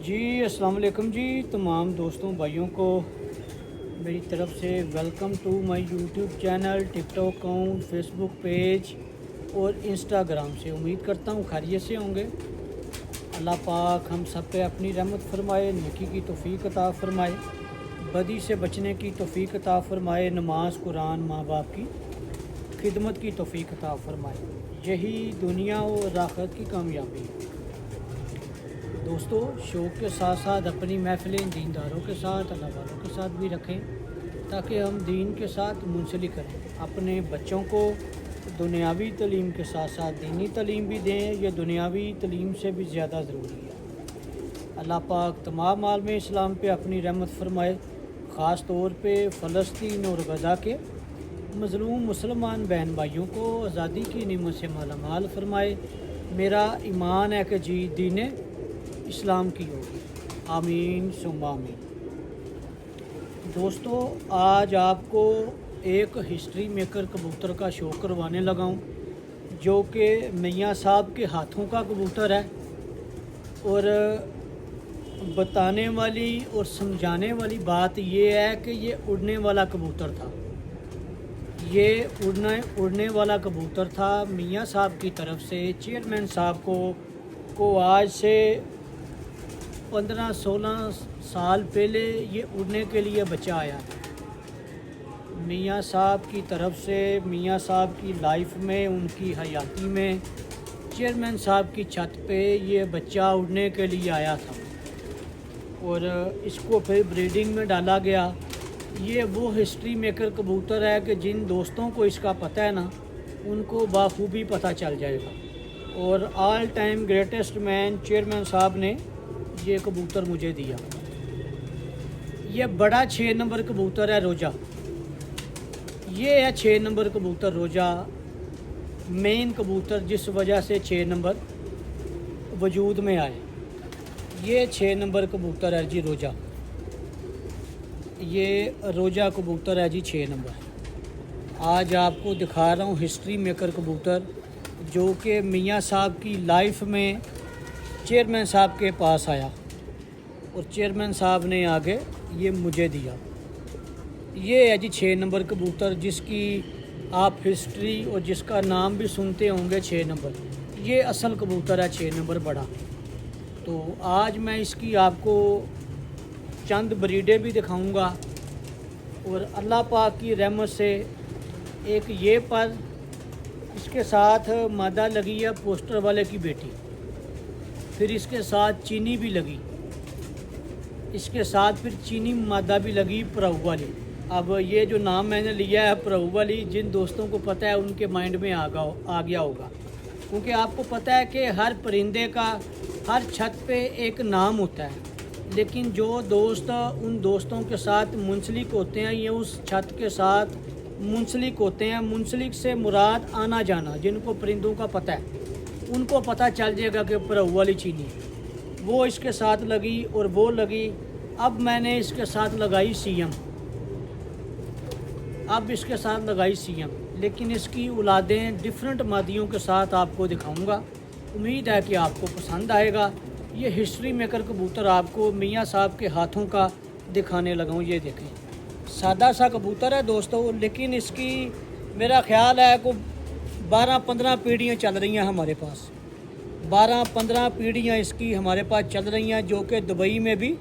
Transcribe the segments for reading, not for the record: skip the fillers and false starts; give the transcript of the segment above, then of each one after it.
जी अस्सलाम वालेकुम जी। तमाम दोस्तों भाइयों को मेरी तरफ़ से welcome to my YouTube channel, TikTok account, Facebook page और इंस्टाग्राम से। उम्मीद करता हूँ खैरियत से होंगे। अल्लाह पाक हम सब पे अपनी रहमत फरमाए, नेकी की तौफीक अता फरमाए, बदी से बचने की तौफीक अता फरमाए, नमाज कुरान माँ बाप की खिदमत की तौफीक अता फरमाए। यही दुनिया और आखिरत की कामयाबी है। दोस्तों, शौक़ के साथ साथ अपनी महफ़िलें दीनदारों के साथ, अल्लाह वालों के साथ भी रखें ताकि हम दीन के साथ मुंसलिक करें। अपने बच्चों को दुनियावी तालीम के साथ साथ दीनी तालीम भी दें। यह दुनियावी तालीम से भी ज़्यादा ज़रूरी है। अल्लाह पाक तमाम आलम इस्लाम पे अपनी रहमत फरमाए, ख़ास तौर पे फ़लस्तीन और गज़ा के मज़लूम मुसलमान बहन भाइयों को आज़ादी की नेमत से मालामाल फरमाए। मेरा ईमान है कि जी दीन इस्लाम की होगी। आमीन सुम्मा आमीन। दोस्तों, आज आपको एक हिस्ट्री मेकर कबूतर का शो करवाने लगा हूँ, जो कि मियाँ साहब के हाथों का कबूतर है। और बताने वाली और समझाने वाली बात ये है कि ये उड़ने वाला कबूतर था। ये उड़ने वाला कबूतर था। मियाँ साहब की तरफ से चेयरमैन साहब को आज से 15-16 साल पहले ये उड़ने के लिए बचा आया था। मियाँ साहब की तरफ से, मियाँ साहब की लाइफ में, उनकी हयाती में चेयरमैन साहब की छत पे ये बच्चा उड़ने के लिए आया था और इसको फिर ब्रीडिंग में डाला गया। ये वो हिस्ट्री मेकर कबूतर है कि जिन दोस्तों को इसका पता है ना, उनको बाखूबी पता चल जाएगा। और all time greatest man chairman साहब ने ये कबूतर मुझे दिया। ये बड़ा 6 नंबर कबूतर है रोजा। ये है 6 नंबर कबूतर रोजा, मेन कबूतर जिस वजह से 6 नंबर वजूद में आए। ये 6 नंबर कबूतर है जी रोजा। ये रोजा कबूतर है जी 6 नंबर। आज आपको दिखा रहा हूँ हिस्ट्री मेकर कबूतर, जो कि मियाँ साहब की लाइफ में चेयरमैन साहब के पास आया और चेयरमैन साहब ने आगे ये मुझे दिया। ये है जी 6 नंबर कबूतर, जिसकी आप हिस्ट्री और जिसका नाम भी सुनते होंगे 6 नंबर। ये असल कबूतर है 6 नंबर बड़ा। तो आज मैं इसकी आपको चंद ब्रीडें भी दिखाऊंगा और अल्लाह पाक की रहमत से एक ये पर इसके साथ मादा लगी है पोस्टर वाले की बेटी, फिर इसके साथ चीनी भी लगी, इसके साथ फिर चीनी मादा भी लगी प्रभु वाली। अब ये जो नाम मैंने लिया है प्रभु वाली, जिन दोस्तों को पता है उनके माइंड में आ गया होगा, क्योंकि आपको पता है कि हर परिंदे का हर छत पे एक नाम होता है। लेकिन जो दोस्त उन दोस्तों के साथ मुंसलिक होते हैं, ये उस छत के साथ मुंसलिक होते हैं। मुंसलिक से मुराद आना जाना, जिनको परिंदों का पता है उनको पता चल जाएगा कि प्रभु वाली चीनी वो इसके साथ लगी और वो लगी। अब मैंने इसके साथ लगाई सीएम, अब इसके साथ लगाई सीएम, लेकिन इसकी औलादें डिफरेंट मादियों के साथ आपको दिखाऊंगा। उम्मीद है कि आपको पसंद आएगा। ये हिस्ट्री मेकर कबूतर आपको मियाँ साहब के हाथों का दिखाने लगा हूँ। ये देखें, सादा सा कबूतर है दोस्तों, लेकिन इसकी मेरा ख्याल है को 12-15 पीढ़ियाँ चल रही हैं हमारे पास। 12-15 पीढ़ियाँ इसकी हमारे पास चल रही हैं, जो कि दुबई में भी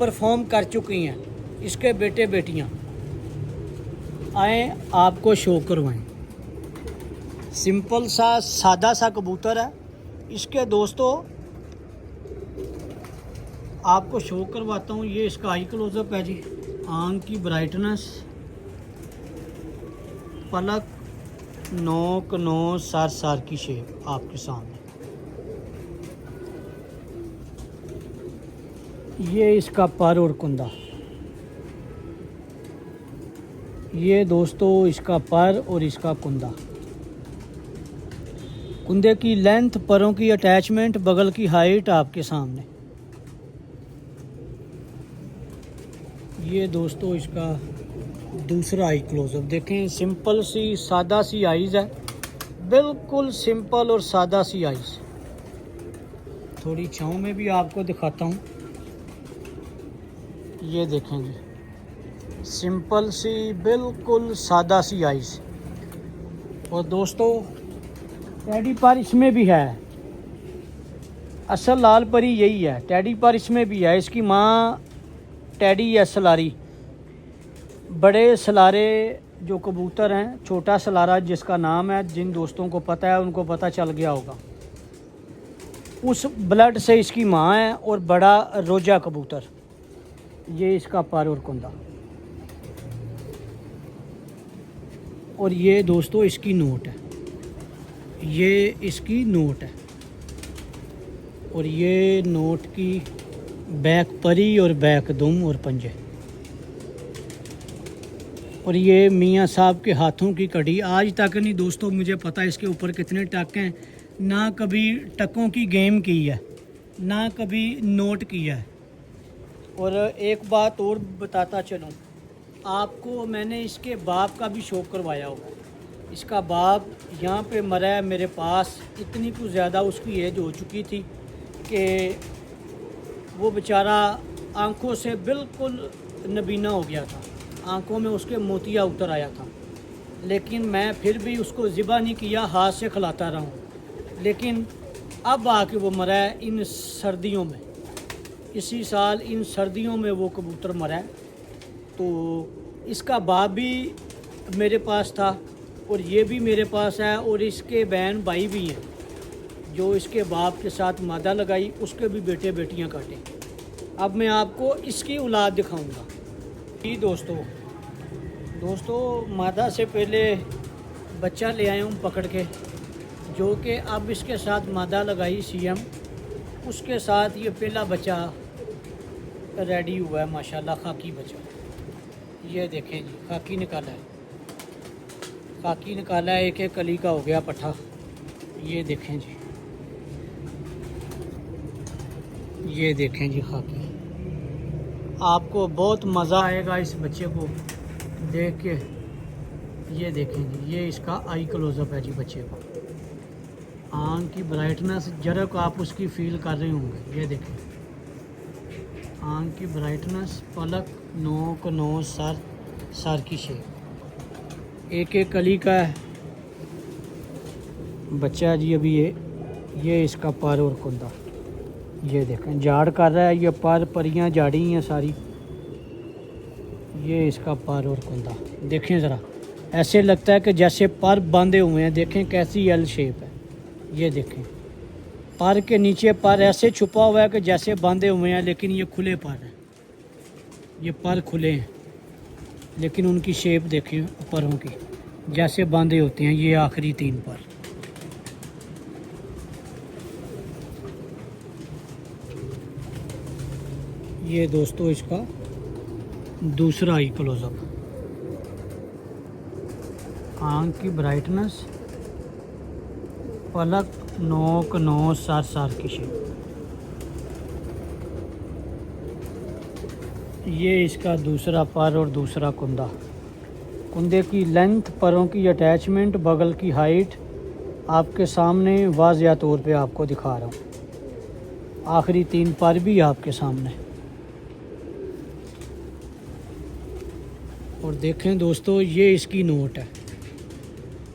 परफॉर्म कर चुकी हैं। इसके बेटे बेटियाँ आए आपको शो करवाएं। सिंपल सा सादा सा कबूतर है। इसके दोस्तों आपको शो करवाता हूँ। ये इसका आई क्लोजअप है जी, आँख की ब्राइटनेस, पलक, नोक, नोज, सर की शेप आपके सामने। ये इसका पर और कुंदा। ये दोस्तों इसका पर और इसका कुंदा। कुंदे की लेंथ, परों की अटैचमेंट, बगल की हाइट आपके सामने। ये दोस्तों इसका दूसरा आई क्लोजअप देखें। सिंपल सी सादा सी आइज़ है, बिल्कुल सिंपल और सादा सी आइज़। थोड़ी छाँव में भी आपको दिखाता हूँ। ये देखें जी, सिंपल सी बिल्कुल सादा सी आइस। और दोस्तों टेडी पर इसमें भी है, असल लाल परी यही है, टेडी पर इसमें भी है। इसकी माँ टेडी है सलारी। बड़े सलारे जो कबूतर हैं, छोटा सलारा जिसका नाम है, जिन दोस्तों को पता है उनको पता चल गया होगा, उस ब्लड से इसकी माँ है। और बड़ा रोजा कबूतर, ये इसका पर और कुंदा। और ये दोस्तों इसकी नोट है, ये इसकी नोट है। और ये नोट की बैक परी और बैक दुम और पंजे। और ये मियाँ साहब के हाथों की कड़ी। आज तक नहीं दोस्तों मुझे पता इसके ऊपर कितने टक हैं, ना कभी टकों की गेम की है, ना कभी नोट किया है। और एक बात और बताता चलूँ आपको, मैंने इसके बाप का भी शौक़ करवाया होगा। इसका बाप यहाँ पे मरा है मेरे पास। इतनी कुछ ज़्यादा उसकी एज हो चुकी थी कि वो बेचारा आंखों से बिल्कुल नबीना हो गया था, आंखों में उसके मोतिया उतर आया था। लेकिन मैं फिर भी उसको ज़िबा नहीं किया, हाथ से खिलाता रहा हूँ। लेकिन अब आके वो मरा है इन सर्दियों में, इसी साल इन सर्दियों में वो कबूतर मरा है। तो इसका बाप भी मेरे पास था और ये भी मेरे पास है। और इसके बहन भाई भी हैं जो इसके बाप के साथ मादा लगाई, उसके भी बेटे बेटियां काटे। अब मैं आपको इसकी औलाद दिखाऊंगा जी। दोस्तों मादा से पहले बच्चा ले आया हूँ पकड़ के, जो कि अब इसके साथ मादा लगाई सीएम, उसके साथ ये पहला बच्चा रेडी हुआ है माशाल्लाह, खाकी बच्चा। ये देखें जी, खाकी निकाला है, खाकी निकाला है, एक एक कली का हो गया पट्ठा। ये देखें जी, ये देखें जी खाकी। आपको बहुत मज़ा आएगा इस बच्चे को देख के। ये देखें जी, ये इसका आई क्लोजअप है जी बच्चे का। आँख की ब्राइटनेस जरा को आप उसकी फील कर रहे होंगे। ये देखें आँख की ब्राइटनेस, पलक, नोक, नोज, सर की शेप, एक एक कली का है बच्चा जी। अभी ये इसका पर और कुंदा। ये देखें झाड़ कर रहा है, ये पर परियां झाड़ी हैं सारी। ये इसका पर और कुंदा देखें ज़रा, ऐसे लगता है कि जैसे पर बांधे हुए हैं। देखें कैसी एल शेप है। ये देखें पर के नीचे पर ऐसे छुपा हुआ है कि जैसे बांधे हुए हैं, लेकिन ये खुले पर हैं। ये पर खुले हैं लेकिन उनकी शेप देखें परों की, जैसे बांधे होते हैं। ये आखिरी 3 पर। ये दोस्तों इसका दूसरा आई क्लोजअप। आँख की ब्राइटनेस, पलक, नोक, नोज, सर की शेप। ये इसका दूसरा पर और दूसरा कुंदा। कुंदे की लेंथ, परों की अटैचमेंट, बगल की हाइट आपके सामने वाज़िया तौर पे आपको दिखा रहा हूँ। आखिरी 3 पर भी आपके सामने। और देखें दोस्तों, ये इसकी नोट है,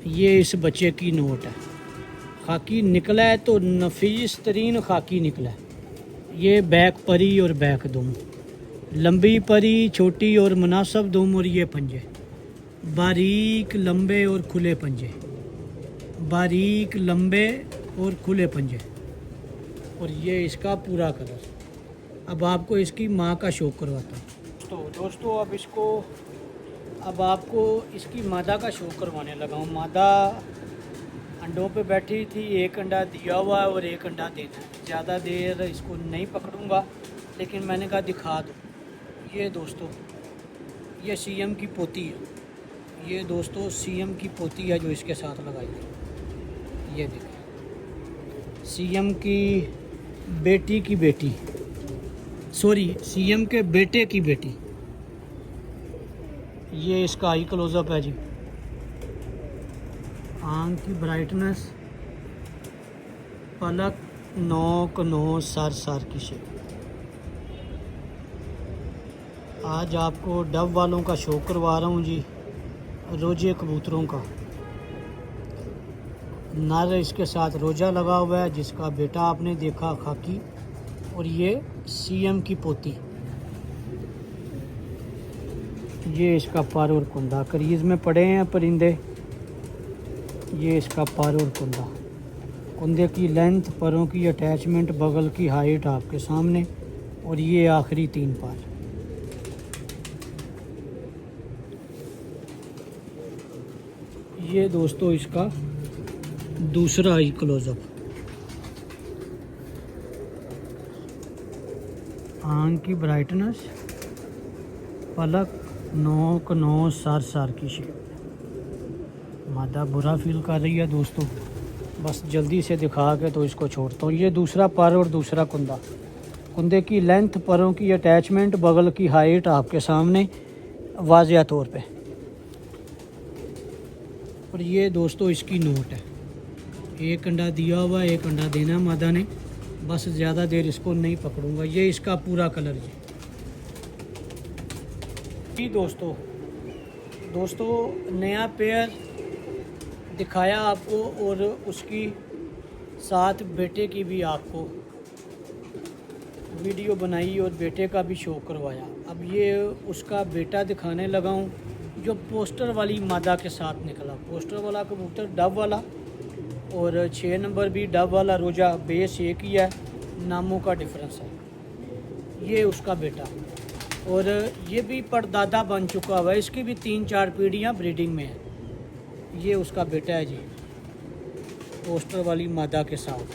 ये इस बच्चे की नोट है। खाकी निकला है तो नफीस तरीन खाकी निकला है। ये बैक परी और बैक दुम, लंबी परी, छोटी और मुनासिब दुम। और ये पंजे बारीक, लंबे और खुले पंजे, बारीक, लंबे और खुले पंजे। और ये इसका पूरा कलर। अब आपको इसकी माँ का शौक करवाता हूँ। तो दोस्तों अब आपको इसकी मादा का शौक करवाने लगा हूँ। मादा अंडों पे बैठी थी, एक अंडा दिया हुआ है और एक अंडा देना है। ज़्यादा देर इसको नहीं पकड़ूंगा, लेकिन मैंने कहा दिखा दो। ये दोस्तों ये सीएम की पोती है। ये दोस्तों सीएम की पोती है जो इसके साथ लगाई है। ये देखिए सीएम की बेटी की बेटी, सॉरी सीएम के बेटे की बेटी। ये इसका आई क्लोजअप है जी। आँख की ब्राइटनेस, पलक, नोक, नोज, सर की शेप। आज आपको डब वालों का शो करवा रहा हूँ जी, रोजे कबूतरों का। नर इसके साथ रोजा लगा हुआ है, जिसका बेटा आपने देखा खाकी, और ये सीएम की पोती। ये इसका पर और कुंदा करीज में पड़े हैं परिंदे। ये इसका पर और कुंदा, कुंदे की लेंथ, परों की अटैचमेंट, बगल की हाइट आपके सामने, और ये आखिरी 3 पर। ये दोस्तों इसका दूसरा आई क्लोजअप। आंख की ब्राइटनेस, पलक, नोक, नोज, सर की शेप। मादा बुरा फील कर रही है दोस्तों, बस जल्दी से दिखा के तो इसको छोड़ता हूँ। ये दूसरा पर और दूसरा कुंदा, कुंदे की लेंथ, परों की अटैचमेंट, बगल की हाइट आपके सामने वाज़िया तौर पे। और ये दोस्तों इसकी नोट है। एक अंडा दिया हुआ, एक अंडा देना है मादा ने, बस ज़्यादा देर इसको नहीं पकड़ूंगा। ये इसका पूरा कलर जी दोस्तों नया पेयर दिखाया आपको, और उसकी साथ बेटे की भी आपको वीडियो बनाई और बेटे का भी शो करवाया। अब ये उसका बेटा दिखाने लगा हूँ, जो पोस्टर वाली मादा के साथ निकला। पोस्टर वाला कबूतर डब वाला, और 6 नंबर भी डब वाला रोजा, बेस एक ही है, नामों का डिफरेंस है। ये उसका बेटा, और ये भी परदादा बन चुका हुआ है। इसकी भी 3-4 पीढ़ियाँ ब्रीडिंग में है। ये उसका बेटा है जी, पोस्टर वाली मादा के साथ।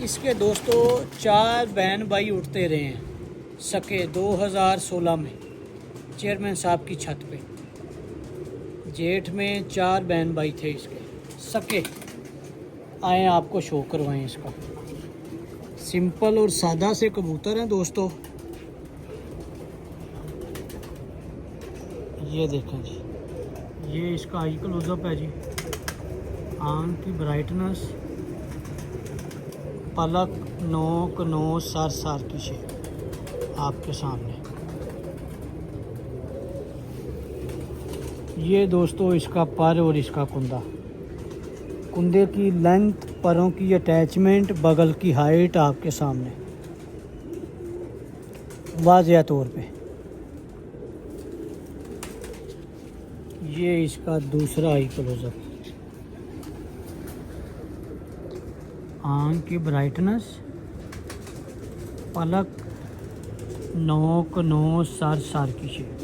इसके दोस्तों 4 बहन भाई उठते रहे हैं सके 2016 में चेयरमैन साहब की छत पे। जेठ में 4 बहन भाई थे इसके सके। आए आपको शो करवाएं इसका। सिंपल और सादा से कबूतर हैं दोस्तों। ये देखें जी, ये इसका आई क्लोजअप है जी। आंख की ब्राइटनेस, पलक, नोक, नोज, सर की शेप आपके सामने। ये दोस्तों इसका पर और इसका कुंदा, कुंदे की लेंथ, परों की अटैचमेंट, बगल की हाइट आपके सामने वाज़िया तौर पे। ये इसका दूसरा आई क्लोजअप। आंख की ब्राइटनेस, पलक, नोक, नोज, सर की शेप।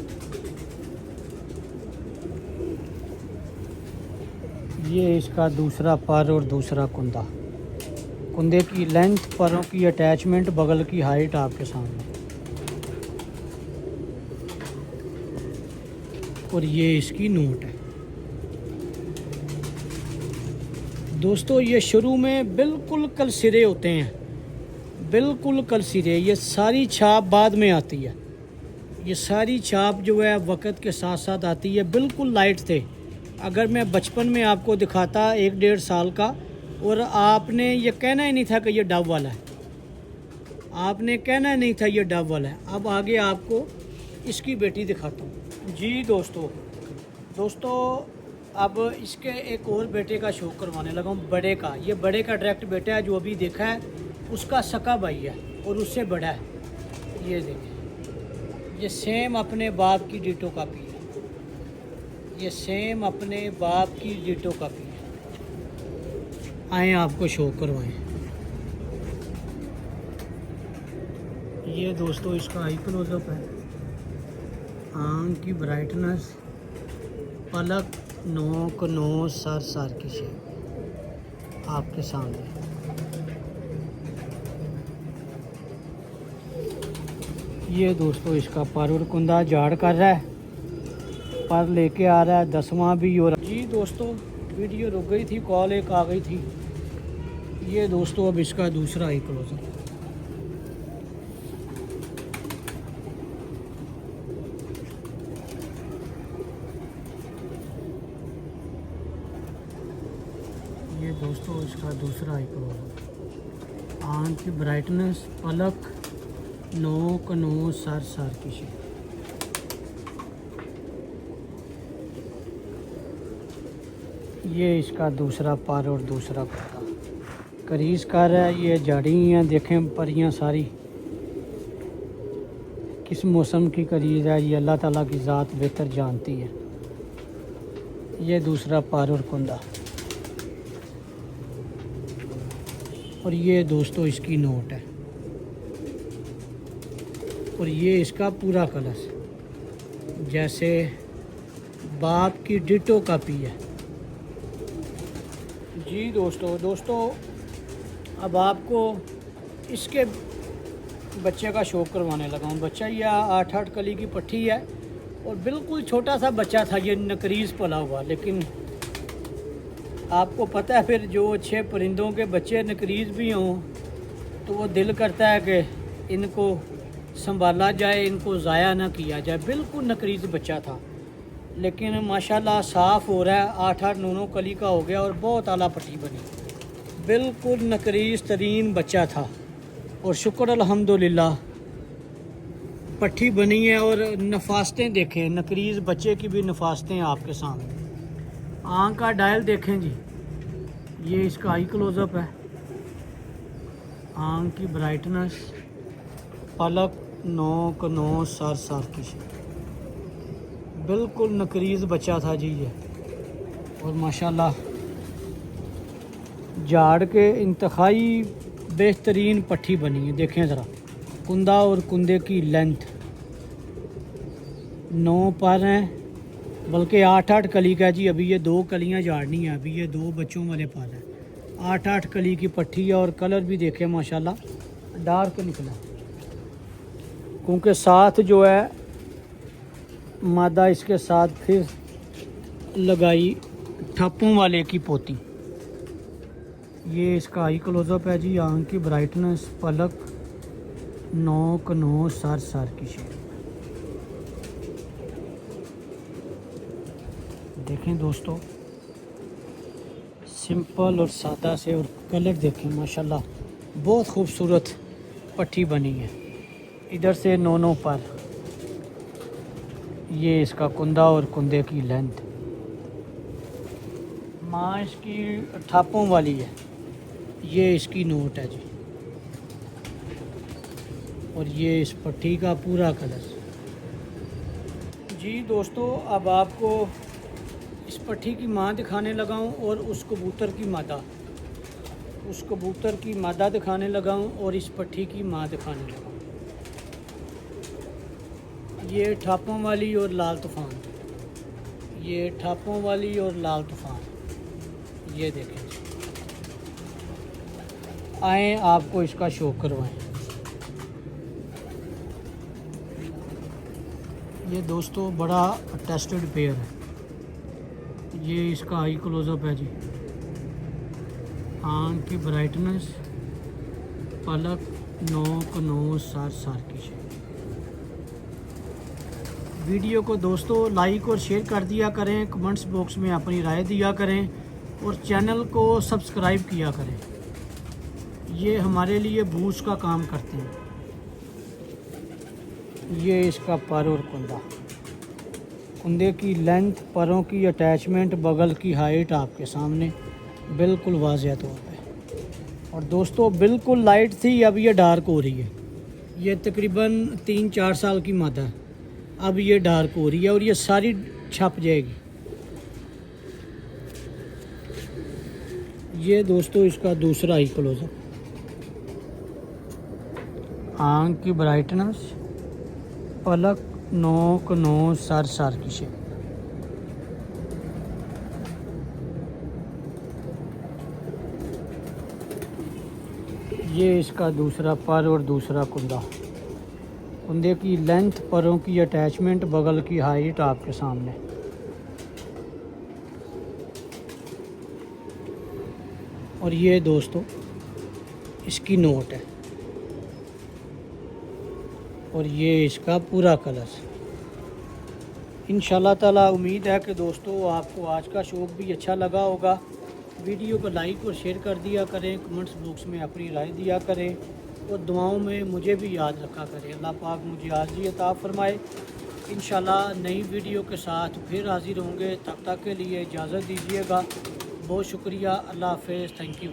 ये इसका दूसरा पर और दूसरा कुंदा, कुंदे की लेंथ, परों की अटैचमेंट, बगल की हाइट आपके सामने। और ये इसकी नोट है दोस्तों। ये शुरू में बिल्कुल कल सिरे होते हैं, बिल्कुल कल सिरे। ये सारी छाप बाद में आती है। ये सारी छाप जो है वक्त के साथ साथ आती है। बिल्कुल लाइट थे। अगर मैं बचपन में आपको दिखाता 1-1.5 साल का, और आपने ये कहना ही नहीं था कि ये डब वाला है, आपने कहना ही नहीं था ये डब वाला है। अब आगे आपको इसकी बेटी दिखाता हूँ जी दोस्तों। अब इसके एक और बेटे का शो करवाने लगा हूँ, बड़े का। ये बड़े का डायरेक्ट बेटा है, जो अभी देखा है उसका सका भाई है और उससे बड़ा है। ये देखें, ये सेम अपने बाप की डिटो कॉपी है। ये सेम अपने बाप की डिटो कॉपी है। आए आपको शो करवाएं। ये दोस्तों इसका आई क्लोजअप है। आंख की ब्राइटनेस, पलक, नोक, नोज, सर की शेप आपके सामने। ये दोस्तों इसका पर और कुंदा झाड़ कर रहा है, पर लेके आ रहा है 10वां भी। और जी दोस्तों वीडियो रुक गई थी, कॉल एक आ गई थी। ये दोस्तों अब इसका दूसरा आई क्लोजअप। ये दोस्तों इसका दूसरा आई क्लोजअप। आंख की ब्राइटनेस, पलक, 9 9 सर सर की शेप। ये इसका दूसरा पर और दूसरा कुत्ता करीज कर है। ये जड़ी हैं, देखें परियां सारी किस मौसम की करीज है, ये अल्लाह ताला की ज़ात बेहतर जानती है। ये दूसरा पर और कुंदा, और ये दोस्तों इसकी नोट है, और ये इसका पूरा कलश जैसे बाप की डिटो कापी है। जी दोस्तों अब आपको इसके बच्चे का शौक़ करवाने लगा हूँ। बच्चा ये 8 कली की पट्टी है, और बिल्कुल छोटा सा बच्चा था, ये नकरीज़ पला हुआ। लेकिन आपको पता है फिर जो अच्छे परिंदों के बच्चे नकरीज़ भी हों तो वो दिल करता है कि इनको संभाला जाए, इनको ज़ाया ना किया जाए। बिल्कुल नकरीज़ बच्चा था, लेकिन माशाल्लाह साफ़ हो रहा है। 8 9 कली का हो गया और बहुत आला पट्टी बनी। बिल्कुल नकरीज़ तरीन बच्चा था, और शुक्र अल्हम्दुलिल्लाह पट्टी बनी है। और नफासतें देखें, नकरीज़ बच्चे की भी नफासतें आपके सामने। आँख का डायल देखें जी, ये इसका आई क्लोज़अप है। आँख की ब्राइटनेस, पलक 9 9 सर सर की शेप। बिल्कुल नकरीज़ बच्चा था जी ये, और माशाल्लाह झाड़ के इंतहाई बेहतरीन पट्टी बनी है। देखें ज़रा कुंदा और कुंदे की लेंथ 9 पर हैं, बल्कि 8 कली का जी। अभी ये 2 कलियां झाड़नी है, अभी ये 2 बच्चों वाले पर हैं। 8 कली की पट्टी है, और कलर भी देखें माशाल्लाह डार्क निकला, क्योंकि साथ जो है मादा इसके साथ फिर लगाई ठप्पों वाले की पोती। ये इसका आई क्लोज़अप है जी। आँख की ब्राइटनेस, पलक 9 9 सर सर की शेप। देखें दोस्तों, सिंपल और सादा से, और कलर देखें माशाल्लाह बहुत खूबसूरत पट्टी बनी है। इधर से 9 9 पर, ये इसका कुंदा और कुंदे की लेंथ। माँ इसकी ठापों वाली है, ये इसकी नोट है जी, और ये इस पट्टी का पूरा कलर। जी दोस्तों, अब आपको इस पट्टी की माँ दिखाने लगा हूँ, और उस कबूतर की मादा दिखाने लगा हूँ, और इस पट्टी की माँ दिखाने लगा हूँ। ये ठापों वाली और लाल तूफ़ान, ये ठापों वाली और लाल तूफ़ान। ये देखें, आए आपको इसका शौक़ करवाएं। ये दोस्तों बड़ा टेस्टेड पेयर है। ये इसका आई क्लोज़अप है जी। आँख की ब्राइटनेस, पलक 9 9 सर सर की शेप। वीडियो को दोस्तों लाइक और शेयर कर दिया करें, कमेंट्स बॉक्स में अपनी राय दिया करें, और चैनल को सब्सक्राइब किया करें। ये हमारे लिए बूस्ट का काम करते हैं। ये इसका पर और कुंदा, कुंदे की लेंथ, परों की अटैचमेंट, बगल की हाइट आपके सामने बिल्कुल वाज़ेह तौर पे। और दोस्तों बिल्कुल लाइट थी, अब ये डार्क हो रही है। ये तकरीबन 3 4 साल की मादा है, अब ये डार्क हो रही है, और ये सारी छप जाएगी। ये दोस्तों इसका दूसरा आई क्लोज़अप। आँख की ब्राइटनेस, पलक 9 9 सर सर की शेप। ये इसका दूसरा पर और दूसरा कुंदा, कुंदे की लेंथ, परों की अटैचमेंट, बगल की हाइट आपके सामने। और ये दोस्तों इसकी नोट है, और ये इसका पूरा कलर। इंशाल्लाह ताला उम्मीद है कि दोस्तों आपको आज का शौक़ भी अच्छा लगा होगा। वीडियो को लाइक और शेयर कर दिया करें, कमेंट्स बॉक्स में अपनी राय दिया करें, और दुआओं में मुझे भी याद रखा करें। अल्लाह पाक मुझे हाज़िरी अता फ़रमाए। इंशाल्लाह नई वीडियो के साथ फिर हाज़िर होंगे, तब तक के लिए इजाज़त दीजिएगा। बहुत शुक्रिया। अल्लाह हाफ़िज़। Thank you.